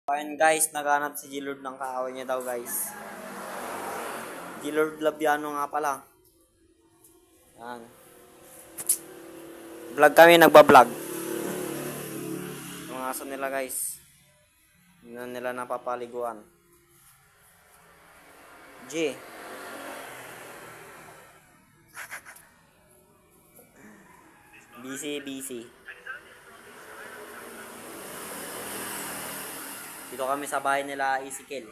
Ayun guys, naghanap si G-Lord ng kaaway niya daw guys. G-Lord Labiano nga pala. Yan. Vlog kami, nagbablog. Mga aso nila guys. Hindi na nila napapaliguan. G. busy. Dito kami sa bahay nila Ezekiel.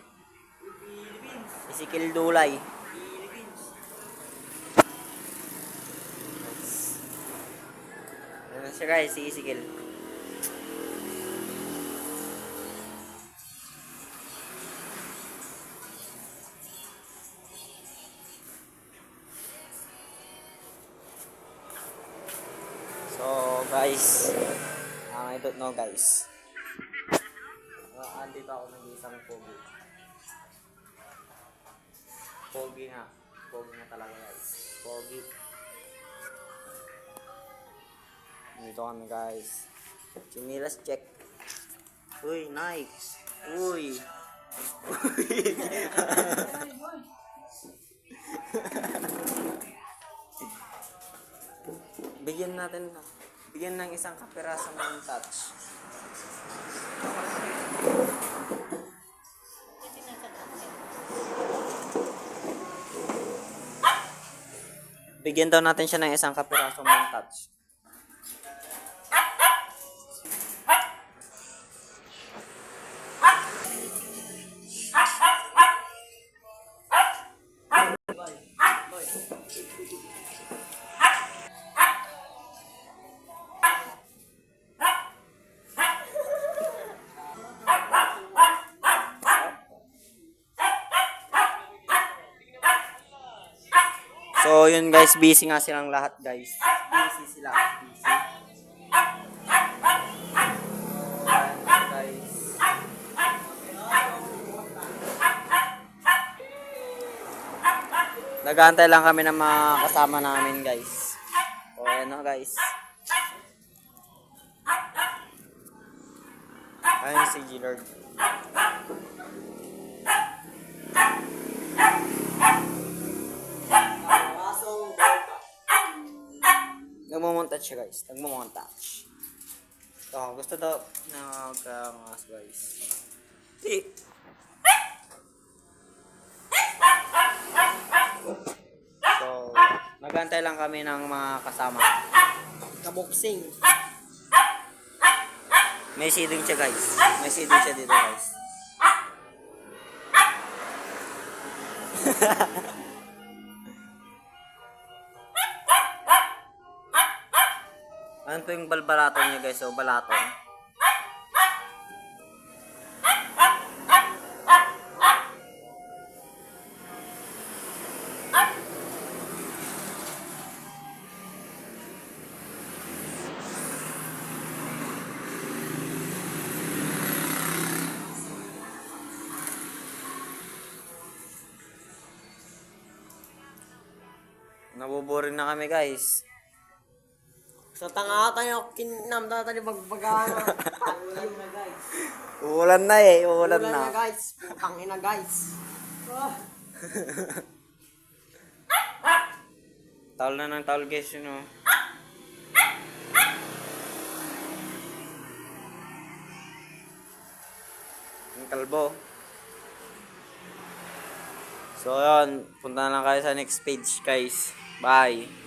Ezekiel Dulay. Ayan siya guys, si Ezekiel. So guys, I don't know guys. Andito ako nag-isang pogi. Pogi nga talaga guys. Pogi. Dito kami guys. Chinilas check. Uy, nice. Uy. Bigyan ng isang kapiraso ng touch. Bigyan daw natin siya ng isang kapiraso ng touch. So yun guys, busy nga silang lahat guys. Busy sila. Guys. Nag-aantay lang kami ng mga kasama namin guys. So ayan na guys. Ayun si G-Lord. Nagmamontage siya guys. Nagmamontage. So, gusto daw nagkangas guys. So, nagantay lang kami ng mga kasama. Kaboksing. May seeding siya guys. May seeding siya dito guys. Ano po yung balbalaton niya guys? So, balaton. Nabuboring na kami guys. Sa tanga tayo, kinamda tayo bagbaga. Uulan na guys. Uulan na eh, uulan Uulan na. na guys. Putang ina guys. Taol na ng taol guys yun oh. Ang kalbo. So yun, punta na lang kayo sa next page guys. Bye.